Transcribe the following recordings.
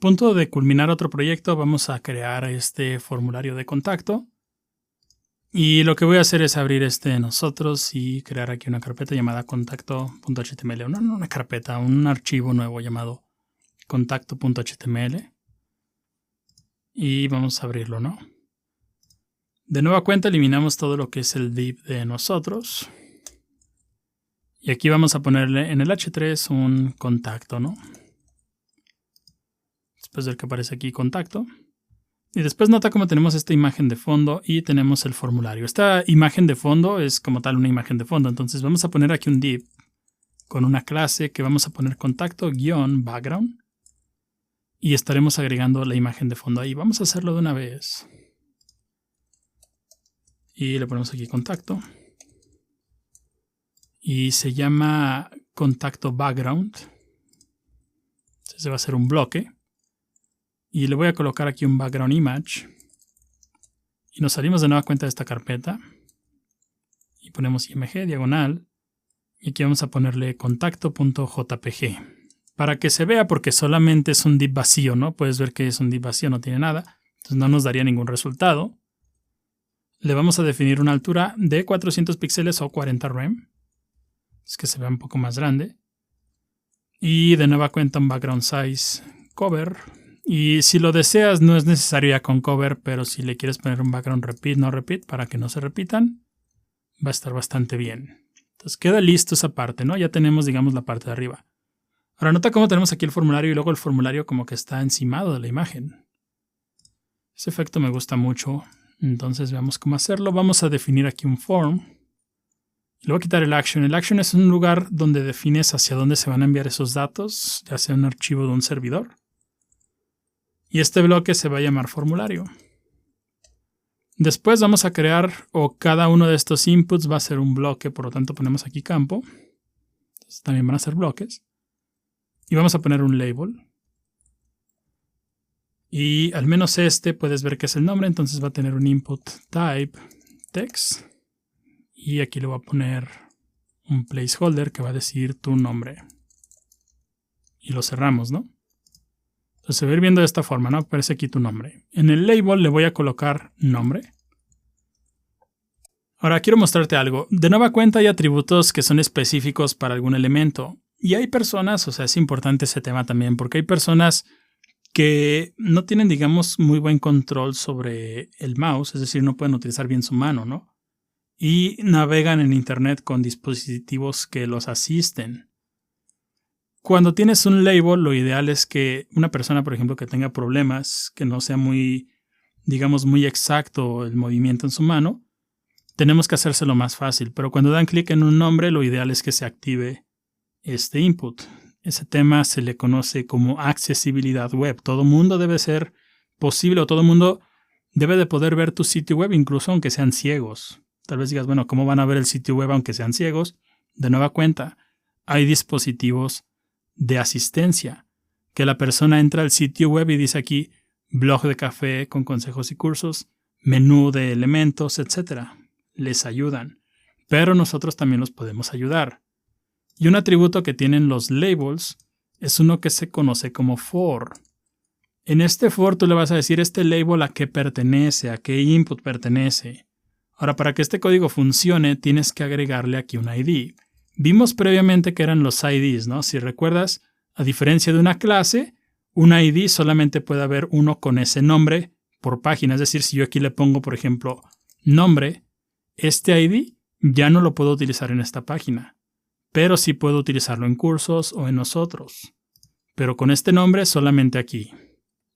punto de culminar otro proyecto, vamos a crear este formulario de contacto. Y lo que voy a hacer es abrir nosotros y crear aquí una carpeta llamada contacto.html. No una carpeta, un archivo nuevo llamado contacto.html. Y vamos a abrirlo, ¿no? De nueva cuenta eliminamos todo lo que es el div de nosotros. Y aquí vamos a ponerle en el h3 un contacto, ¿no? Después del que aparece aquí contacto. Y después nota cómo tenemos esta imagen de fondo y tenemos el formulario. Esta imagen de fondo es como tal una imagen de fondo. Entonces vamos a poner aquí un div con una clase que vamos a poner contacto-background. Y estaremos agregando la imagen de fondo ahí. Vamos a hacerlo de una vez. Y le ponemos aquí contacto. Y se llama contacto background. Entonces va a ser un bloque. Y le voy a colocar aquí un background image. Y nos salimos de nueva cuenta de esta carpeta. Y ponemos img diagonal. Y aquí vamos a ponerle contacto.jpg. Para que se vea, porque solamente es un div vacío, ¿no? Puedes ver que es un div vacío, no tiene nada. Entonces no nos daría ningún resultado. Le vamos a definir una altura de 400 píxeles o 40 rem. Es que se vea un poco más grande. Y de nueva cuenta un background size cover. Y si lo deseas, no es necesario ya con cover, pero si le quieres poner un background repeat, no repeat, para que no se repitan, va a estar bastante bien. Entonces queda listo esa parte, ¿no? Ya tenemos, digamos, la parte de arriba. Ahora nota cómo tenemos aquí el formulario y luego el formulario como que está encimado de la imagen. Ese efecto me gusta mucho. Entonces veamos cómo hacerlo. Vamos a definir aquí un form. Le voy a quitar el action. El action es un lugar donde defines hacia dónde se van a enviar esos datos, ya sea un archivo de un servidor. Y este bloque se va a llamar formulario. Después vamos a crear, o cada uno de estos inputs va a ser un bloque, por lo tanto ponemos aquí campo. Entonces también van a ser bloques. Y vamos a poner un label. Y al menos puedes ver que es el nombre, entonces va a tener un input type text. Y aquí le voy a poner un placeholder que va a decir tu nombre. Y lo cerramos, ¿no? Entonces se va a ir viendo de esta forma, ¿no? Aparece aquí tu nombre. En el label le voy a colocar nombre. Ahora quiero mostrarte algo. De nueva cuenta hay atributos que son específicos para algún elemento. Y hay personas, o sea, es importante ese tema también, porque hay personas que no tienen, digamos, muy buen control sobre el mouse, es decir, no pueden utilizar bien su mano, ¿no? Y navegan en internet con dispositivos que los asisten. Cuando tienes un label, lo ideal es que una persona, por ejemplo, que tenga problemas, que no sea muy, digamos, muy exacto el movimiento en su mano, tenemos que hacérselo más fácil. Pero cuando dan clic en un nombre, lo ideal es que se active este input. Ese tema se le conoce como accesibilidad web. Todo mundo debe ser posible, o todo mundo debe de poder ver tu sitio web, incluso aunque sean ciegos. Tal vez digas, bueno, ¿cómo van a ver el sitio web aunque sean ciegos? De nueva cuenta, hay dispositivos de asistencia, que la persona entra al sitio web y dice aquí blog de café con consejos y cursos, menú de elementos, etc. Les ayudan, pero nosotros también los podemos ayudar. Y un atributo que tienen los labels es uno que se conoce como for. En este for tú le vas a decir este label a qué pertenece, a qué input pertenece. Ahora, para que este código funcione, tienes que agregarle aquí un ID. Vimos previamente que eran los IDs, ¿no? Si recuerdas, a diferencia de una clase, un ID solamente puede haber uno con ese nombre por página. Es decir, si yo aquí le pongo, por ejemplo, nombre, este ID ya no lo puedo utilizar en esta página, pero sí puedo utilizarlo en cursos o en nosotros. Pero con este nombre solamente aquí.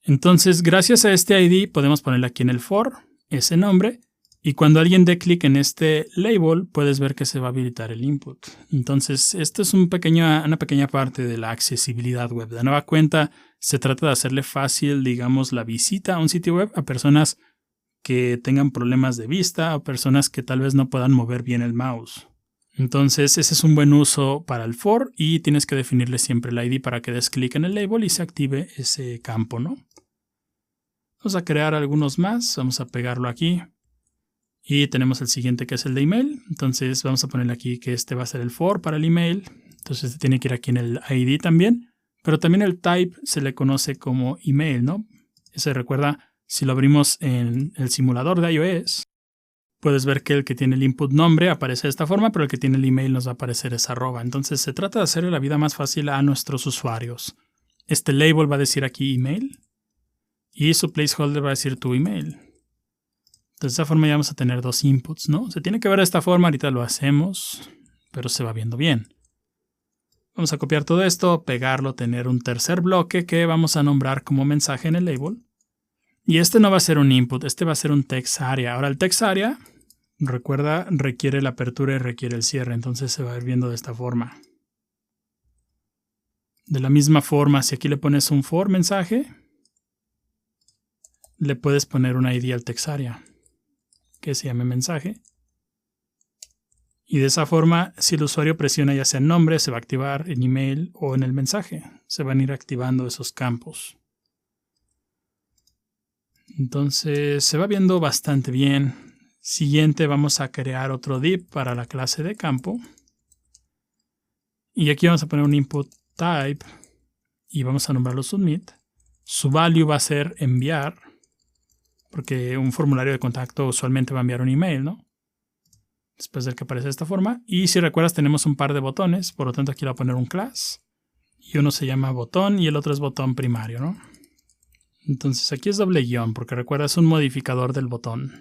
Entonces, gracias a este ID podemos ponerle aquí en el for ese nombre. Y cuando alguien dé clic en este label, puedes ver que se va a habilitar el input. Entonces, esto es una pequeña parte de la accesibilidad web. De nueva cuenta, se trata de hacerle fácil, digamos, la visita a un sitio web a personas que tengan problemas de vista o personas que tal vez no puedan mover bien el mouse. Entonces, ese es un buen uso para el for y tienes que definirle siempre el ID para que des clic en el label y se active ese campo, ¿no? Vamos a crear algunos más. Vamos a pegarlo aquí. Y tenemos el siguiente que es el de email. Entonces vamos a ponerle aquí que este va a ser el for para el email. Entonces tiene que ir aquí en el ID también Pero también el type se le conoce como email, ¿no? Ese recuerda, si lo abrimos en el simulador de iOS, puedes ver que el que tiene el input nombre aparece de esta forma, pero el que tiene el email nos va a aparecer esa arroba. Entonces se trata de hacerle la vida más fácil a nuestros usuarios. Este label va a decir aquí email y su placeholder va a decir tu email. Entonces de esta forma ya vamos a tener dos inputs, ¿no? Se tiene que ver de esta forma, ahorita lo hacemos, pero se va viendo bien. Vamos a copiar todo esto, pegarlo, tener un tercer bloque que vamos a nombrar como mensaje en el label. Y este no va a ser un input, este va a ser un text area. Ahora el text area, recuerda, requiere la apertura y requiere el cierre, entonces se va a ir viendo de esta forma. De la misma forma, si aquí le pones un for mensaje, le puedes poner un ID al text area, que se llame mensaje. Y de esa forma, si el usuario presiona ya sea en nombre, se va a activar en email o en el mensaje. Se van a ir activando esos campos. Entonces se va viendo bastante bien. Siguiente vamos a crear otro div para la clase de campo. Y aquí vamos a poner un input type y vamos a nombrarlo submit. Su value va a ser enviar, porque un formulario de contacto usualmente va a enviar un email, ¿no? Después del que aparece de esta forma. Y si recuerdas tenemos un par de botones, por lo tanto aquí le voy a poner un class. Y uno se llama botón y el otro es botón primario, ¿no? Entonces aquí es doble guión, porque recuerda es un modificador del botón.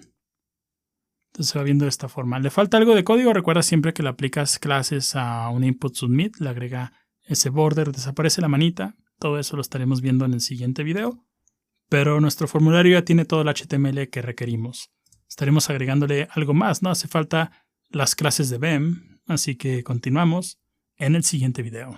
Entonces se va viendo de esta forma. Le falta algo de código, recuerda siempre que le aplicas clases a un input submit, le agrega ese border, desaparece la manita. Todo eso lo estaremos viendo en el siguiente video. Pero nuestro formulario ya tiene todo el HTML que requerimos. Estaremos agregándole algo más, ¿no? Hace falta las clases de BEM, así que continuamos en el siguiente video.